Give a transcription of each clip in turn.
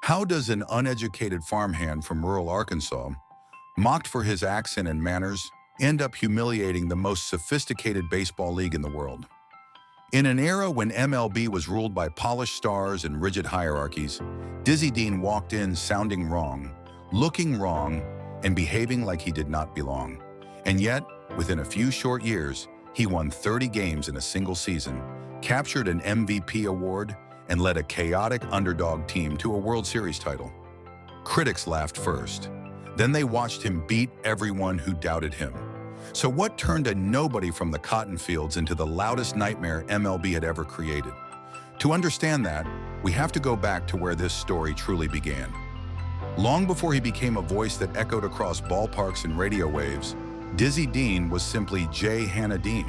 How does an uneducated farmhand from rural Arkansas, mocked for his accent and manners, end up humiliating the most sophisticated baseball league in the world? In an era when MLB was ruled by polished stars and rigid hierarchies, Dizzy Dean walked in sounding wrong, looking wrong, and behaving like he did not belong. And yet, within a few short years, he won 30 games in a single season, captured an MVP award, and led a chaotic underdog team to a World Series title. Critics laughed first. Then they watched him beat everyone who doubted him. So what turned a nobody from the cotton fields into the loudest nightmare MLB had ever created? To understand that, we have to go back to where this story truly began. Long before he became a voice that echoed across ballparks and radio waves, Dizzy Dean was simply J. Hannah Dean,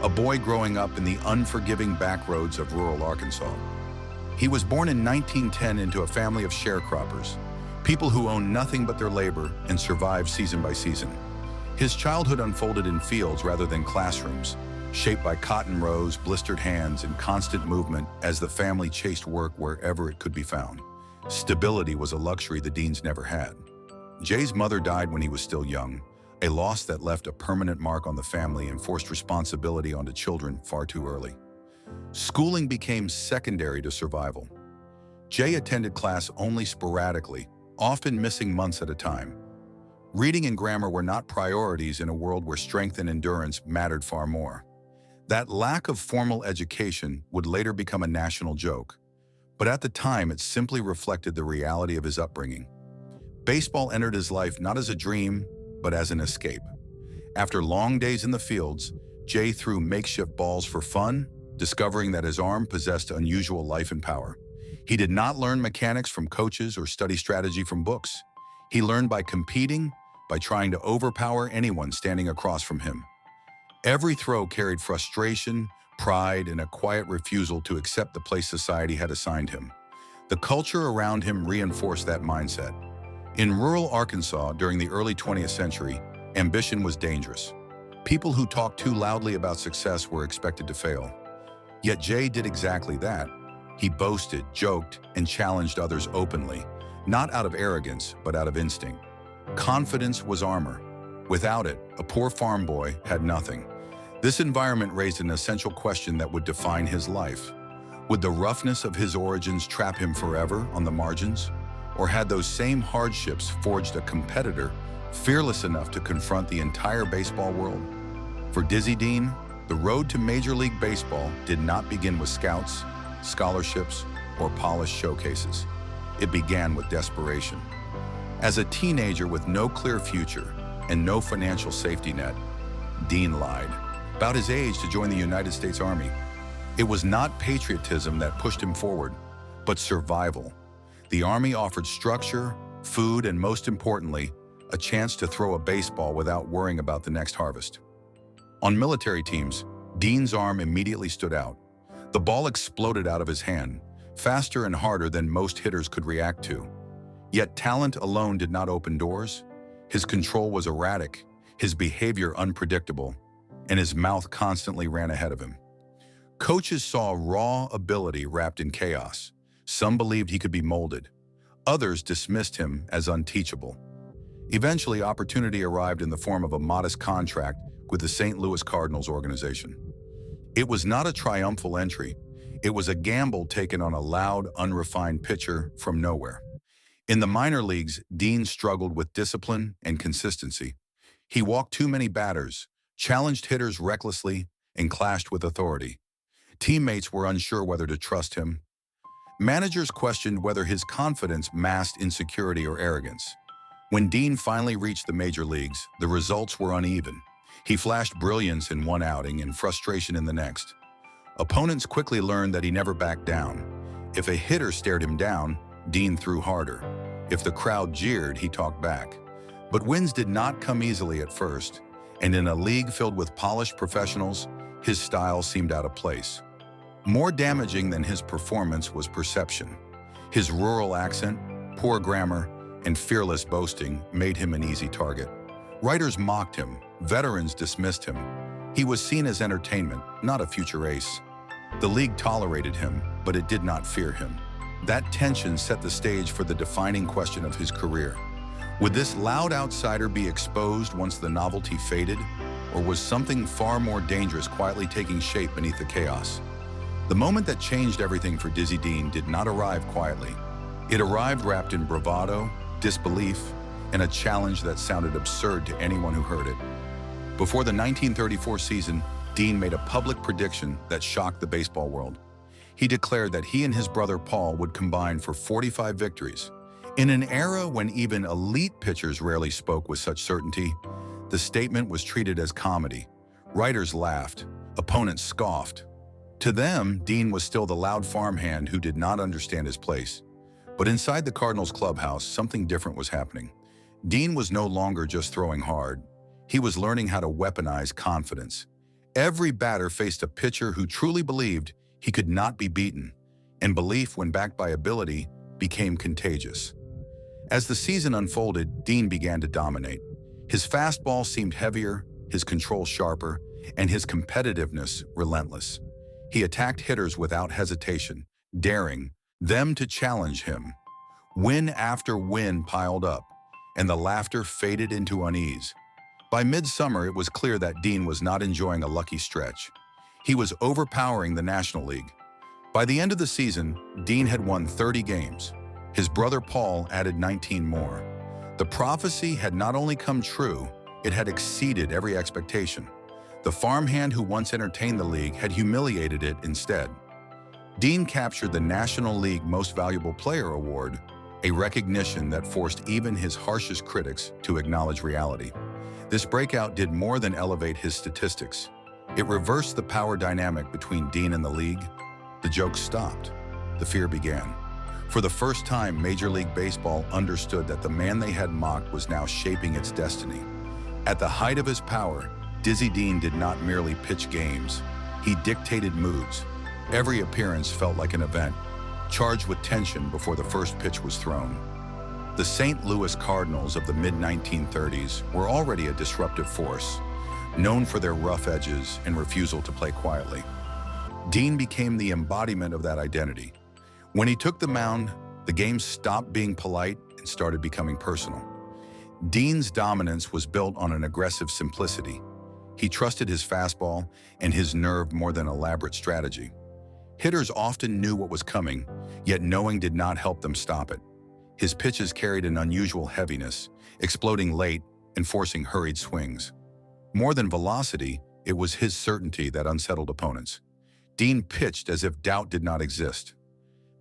a boy growing up in the unforgiving backroads of rural Arkansas. He was born in 1910 into a family of sharecroppers, people who owned nothing but their labor and survived season by season. His childhood unfolded in fields rather than classrooms, shaped by cotton rows, blistered hands, and constant movement as the family chased work wherever it could be found. Stability was a luxury the Deans never had. Jay's mother died when he was still young, a loss that left a permanent mark on the family and forced responsibility onto children far too early. Schooling became secondary to survival. Jay attended class only sporadically, often missing months at a time. Reading and grammar were not priorities in a world where strength and endurance mattered far more. That lack of formal education would later become a national joke, but at the time it simply reflected the reality of his upbringing. Baseball entered his life not as a dream, but as an escape. After long days in the fields, Jay threw makeshift balls for fun, discovering that his arm possessed unusual life and power. He did not learn mechanics from coaches or study strategy from books. He learned by competing, by trying to overpower anyone standing across from him. Every throw carried frustration, pride, and a quiet refusal to accept the place society had assigned him. The culture around him reinforced that mindset. In rural Arkansas during the early 20th century, ambition was dangerous. People who talked too loudly about success were expected to fail. Yet Jay did exactly that. He boasted, joked, and challenged others openly, not out of arrogance, but out of instinct. Confidence was armor. Without it, a poor farm boy had nothing. This environment raised an essential question that would define his life. Would the roughness of his origins trap him forever on the margins? Or had those same hardships forged a competitor fearless enough to confront the entire baseball world? For Dizzy Dean, the road to Major League Baseball did not begin with scouts, scholarships, or polished showcases. It began with desperation. As a teenager with no clear future and no financial safety net, Dean lied about his age to join the United States Army. It was not patriotism that pushed him forward, but survival. The Army offered structure, food, and most importantly, a chance to throw a baseball without worrying about the next harvest. On military teams, Dean's arm immediately stood out. The ball exploded out of his hand, faster and harder than most hitters could react to. Yet talent alone did not open doors. His control was erratic, his behavior unpredictable, and his mouth constantly ran ahead of him. Coaches saw raw ability wrapped in chaos. Some believed he could be molded. Others dismissed him as unteachable. Eventually, opportunity arrived in the form of a modest contract with the St. Louis Cardinals organization. It was not a triumphal entry. It was a gamble taken on a loud, unrefined pitcher from nowhere. In the minor leagues, Dean struggled with discipline and consistency. He walked too many batters, challenged hitters recklessly, and clashed with authority. Teammates were unsure whether to trust him. Managers questioned whether his confidence masked insecurity or arrogance. When Dean finally reached the major leagues, the results were uneven. He flashed brilliance in one outing and frustration in the next. Opponents quickly learned that he never backed down. If a hitter stared him down, Dean threw harder. If the crowd jeered, he talked back. But wins did not come easily at first, and in a league filled with polished professionals, his style seemed out of place. More damaging than his performance was perception. His rural accent, poor grammar, and fearless boasting made him an easy target. Writers mocked him, veterans dismissed him. He was seen as entertainment, not a future ace. The league tolerated him, but it did not fear him. That tension set the stage for the defining question of his career. Would this loud outsider be exposed once the novelty faded, or was something far more dangerous quietly taking shape beneath the chaos? The moment that changed everything for Dizzy Dean did not arrive quietly. It arrived wrapped in bravado, disbelief, and a challenge that sounded absurd to anyone who heard it. Before the 1934 season, Dean made a public prediction that shocked the baseball world. He declared that he and his brother Paul would combine for 45 victories. In an era when even elite pitchers rarely spoke with such certainty, the statement was treated as comedy. Writers laughed, opponents scoffed. To them, Dean was still the loud farmhand who did not understand his place. But inside the Cardinals clubhouse, something different was happening. Dean was no longer just throwing hard. He was learning how to weaponize confidence. Every batter faced a pitcher who truly believed he could not be beaten, and belief, when backed by ability, became contagious. As the season unfolded, Dean began to dominate. His fastball seemed heavier, his control sharper, and his competitiveness relentless. He attacked hitters without hesitation, daring them to challenge him. Win after win piled up, and the laughter faded into unease. By midsummer, it was clear that Dean was not enjoying a lucky stretch. He was overpowering the National League. By the end of the season, Dean had won 30 games. His brother Paul added 19 more. The prophecy had not only come true, it had exceeded every expectation. The farmhand who once entertained the league had humiliated it instead. Dean captured the National League Most Valuable Player award, a recognition that forced even his harshest critics to acknowledge reality. This breakout did more than elevate his statistics. It reversed the power dynamic between Dean and the league. The jokes stopped. The fear began. For the first time, Major League Baseball understood that the man they had mocked was now shaping its destiny. At the height of his power, Dizzy Dean did not merely pitch games. He dictated moods. Every appearance felt like an event, charged with tension before the first pitch was thrown. The St. Louis Cardinals of the mid-1930s were already a disruptive force, known for their rough edges and refusal to play quietly. Dean became the embodiment of that identity. When he took the mound, the game stopped being polite and started becoming personal. Dean's dominance was built on an aggressive simplicity. He trusted his fastball and his nerve more than elaborate strategy. Hitters often knew what was coming, yet knowing did not help them stop it. His pitches carried an unusual heaviness, exploding late and forcing hurried swings. More than velocity, it was his certainty that unsettled opponents. Dean pitched as if doubt did not exist.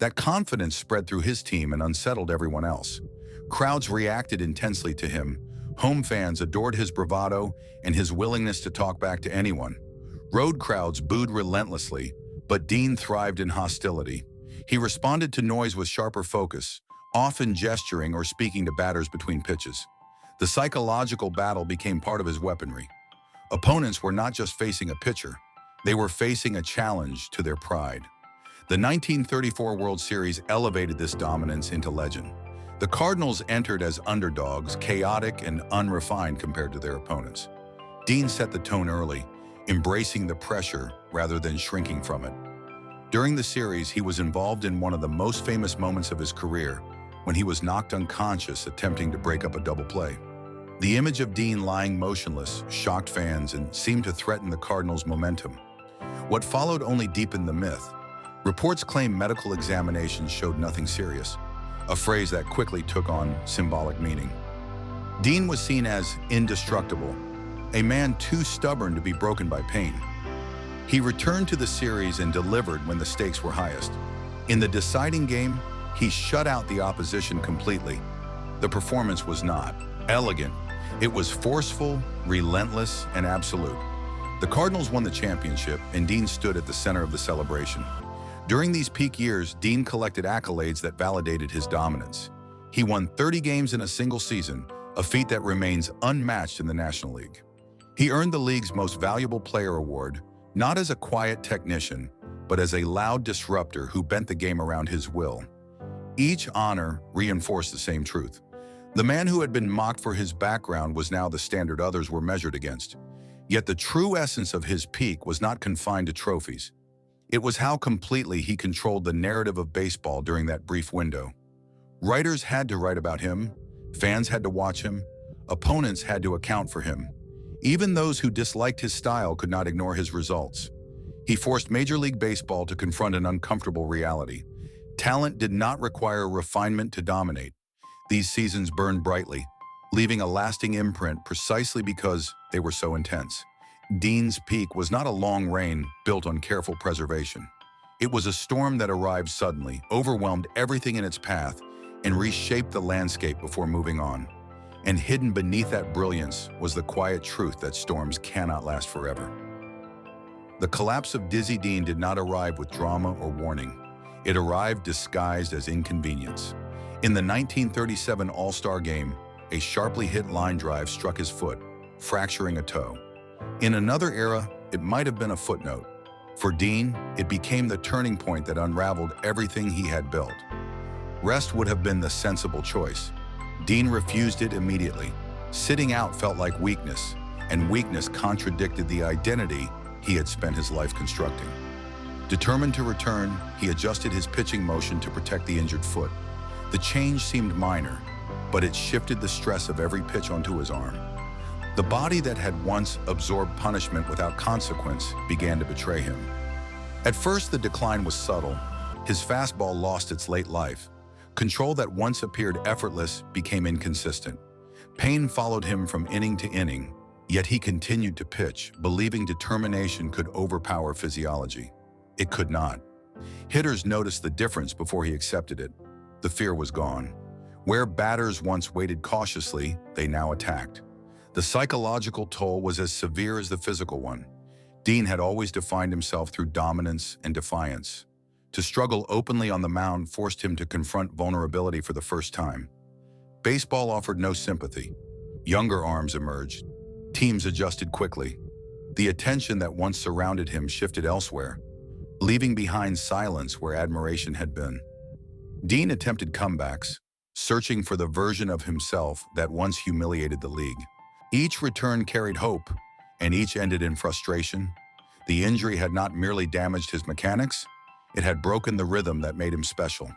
That confidence spread through his team and unsettled everyone else. Crowds reacted intensely to him. Home fans adored his bravado and his willingness to talk back to anyone. Road crowds booed relentlessly, but Dean thrived in hostility. He responded to noise with sharper focus, often gesturing or speaking to batters between pitches. The psychological battle became part of his weaponry. Opponents were not just facing a pitcher, they were facing a challenge to their pride. The 1934 World Series elevated this dominance into legend. The Cardinals entered as underdogs, chaotic and unrefined compared to their opponents. Dean set the tone early, embracing the pressure rather than shrinking from it. During the series, he was involved in one of the most famous moments of his career, when he was knocked unconscious attempting to break up a double play. The image of Dean lying motionless shocked fans and seemed to threaten the Cardinals' momentum. What followed only deepened the myth. Reports claim medical examinations showed nothing serious, a phrase that quickly took on symbolic meaning. Dean was seen as indestructible, a man too stubborn to be broken by pain. He returned to the series and delivered when the stakes were highest. In the deciding game, he shut out the opposition completely. The performance was not elegant. It was forceful, relentless, and absolute. The Cardinals won the championship, and Dean stood at the center of the celebration. During these peak years, Dean collected accolades that validated his dominance. He won 30 games in a single season, a feat that remains unmatched in the National League. He earned the league's Most Valuable Player award, not as a quiet technician, but as a loud disruptor who bent the game around his will. Each honor reinforced the same truth. The man who had been mocked for his background was now the standard others were measured against. Yet the true essence of his peak was not confined to trophies. It was how completely he controlled the narrative of baseball during that brief window. Writers had to write about him, fans had to watch him, opponents had to account for him. Even those who disliked his style could not ignore his results. He forced Major League Baseball to confront an uncomfortable reality. Talent did not require refinement to dominate. These seasons burned brightly, leaving a lasting imprint precisely because they were so intense. Dean's peak was not a long reign built on careful preservation. It was a storm that arrived suddenly, overwhelmed everything in its path, and reshaped the landscape before moving on. And hidden beneath that brilliance was the quiet truth that storms cannot last forever. The collapse of Dizzy Dean did not arrive with drama or warning. It arrived disguised as inconvenience. In the 1937 All-Star Game, a sharply hit line drive struck his foot, fracturing a toe. In another era, it might have been a footnote. For Dean, it became the turning point that unraveled everything he had built. Rest would have been the sensible choice. Dean refused it immediately. Sitting out felt like weakness, and weakness contradicted the identity he had spent his life constructing. Determined to return, he adjusted his pitching motion to protect the injured foot. The change seemed minor, but it shifted the stress of every pitch onto his arm. The body that had once absorbed punishment without consequence began to betray him. At first, the decline was subtle. His fastball lost its late life. Control that once appeared effortless became inconsistent. Pain followed him from inning to inning, yet he continued to pitch, believing determination could overpower physiology. It could not. Hitters noticed the difference before he accepted it. The fear was gone. Where batters once waited cautiously, they now attacked. The psychological toll was as severe as the physical one. Dean had always defined himself through dominance and defiance. To struggle openly on the mound forced him to confront vulnerability for the first time. Baseball offered no sympathy. Younger arms emerged. Teams adjusted quickly. The attention that once surrounded him shifted elsewhere, leaving behind silence where admiration had been. Dean attempted comebacks, searching for the version of himself that once humiliated the league. Each return carried hope, and each ended in frustration. The injury had not merely damaged his mechanics, it had broken the rhythm that made him special.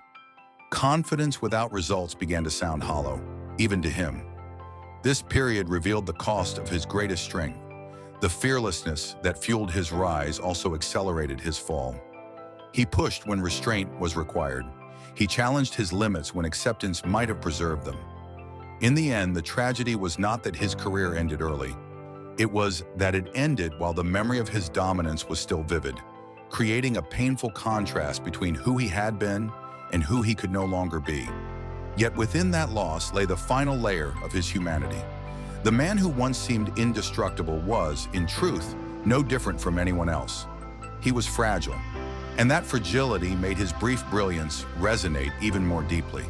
Confidence without results began to sound hollow, even to him. This period revealed the cost of his greatest strength. The fearlessness that fueled his rise also accelerated his fall. He pushed when restraint was required. He challenged his limits when acceptance might have preserved them. In the end, the tragedy was not that his career ended early. It was that it ended while the memory of his dominance was still vivid, creating a painful contrast between who he had been and who he could no longer be. Yet within that loss lay the final layer of his humanity. The man who once seemed indestructible was, in truth, no different from anyone else. He was fragile, and that fragility made his brief brilliance resonate even more deeply.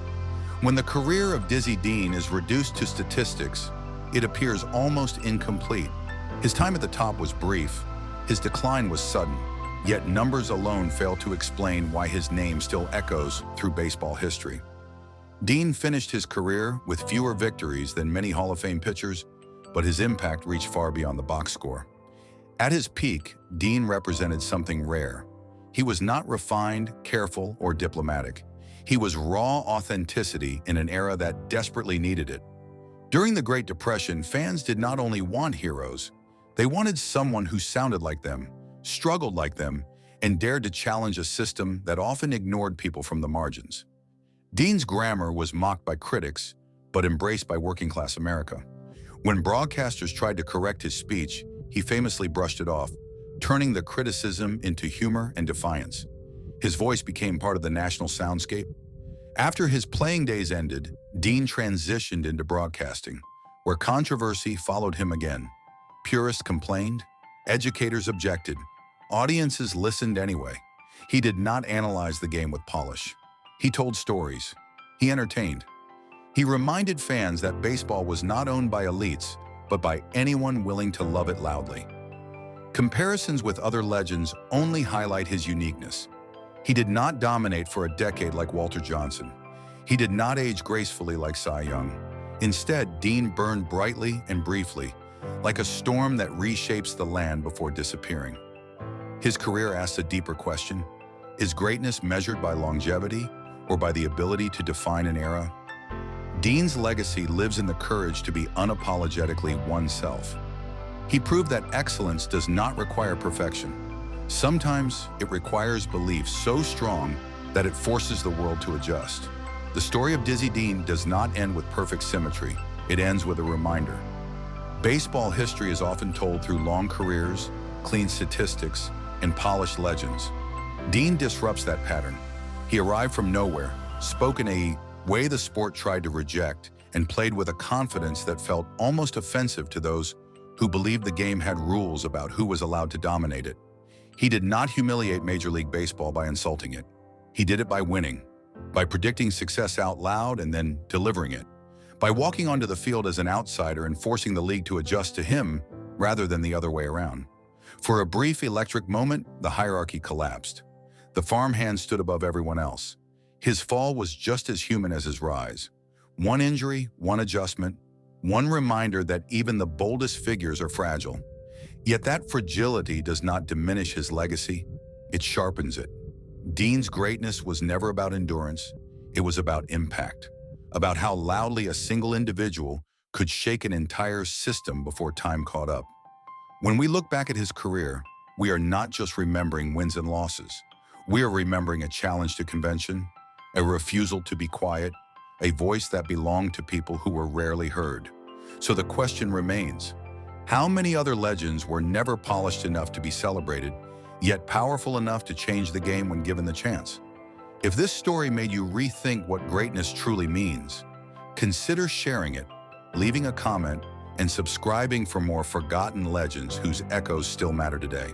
When the career of Dizzy Dean is reduced to statistics, it appears almost incomplete. His time at the top was brief, his decline was sudden, yet numbers alone fail to explain why his name still echoes through baseball history. Dean finished his career with fewer victories than many Hall of Fame pitchers, but his impact reached far beyond the box score. At his peak, Dean represented something rare. He was not refined, careful, or diplomatic. He was raw authenticity in an era that desperately needed it. During the Great Depression, fans did not only want heroes, they wanted someone who sounded like them, struggled like them, and dared to challenge a system that often ignored people from the margins. Dean's grammar was mocked by critics, but embraced by working-class America. When broadcasters tried to correct his speech, he famously brushed it off, turning the criticism into humor and defiance. His voice became part of the national soundscape. After his playing days ended, Dean transitioned into broadcasting, where controversy followed him again. Purists complained, educators objected, audiences listened anyway. He did not analyze the game with polish. He told stories. He entertained. He reminded fans that baseball was not owned by elites, but by anyone willing to love it loudly. Comparisons with other legends only highlight his uniqueness. He did not dominate for a decade like Walter Johnson. He did not age gracefully like Cy Young. Instead, Dean burned brightly and briefly, like a storm that reshapes the land before disappearing. His career asks a deeper question. Is greatness measured by longevity or by the ability to define an era? Dean's legacy lives in the courage to be unapologetically oneself. He proved that excellence does not require perfection. Sometimes it requires belief so strong that it forces the world to adjust. The story of Dizzy Dean does not end with perfect symmetry. It ends with a reminder. Baseball history is often told through long careers, clean statistics, and polished legends. Dean disrupts that pattern. He arrived from nowhere, spoke in a way the sport tried to reject, and played with a confidence that felt almost offensive to those who believed the game had rules about who was allowed to dominate it. He did not humiliate Major League Baseball by insulting it. He did it by winning, by predicting success out loud and then delivering it, by walking onto the field as an outsider and forcing the league to adjust to him rather than the other way around. For a brief electric moment, the hierarchy collapsed. The farmhand stood above everyone else. His fall was just as human as his rise. One injury, one adjustment, one reminder that even the boldest figures are fragile. Yet that fragility does not diminish his legacy, it sharpens it. Dean's greatness was never about endurance, it was about impact, about how loudly a single individual could shake an entire system before time caught up. When we look back at his career, we are not just remembering wins and losses. We are remembering a challenge to convention, a refusal to be quiet, a voice that belonged to people who were rarely heard. So the question remains, how many other legends were never polished enough to be celebrated, yet powerful enough to change the game when given the chance? If this story made you rethink what greatness truly means, consider sharing it, leaving a comment, and subscribing for more forgotten legends whose echoes still matter today.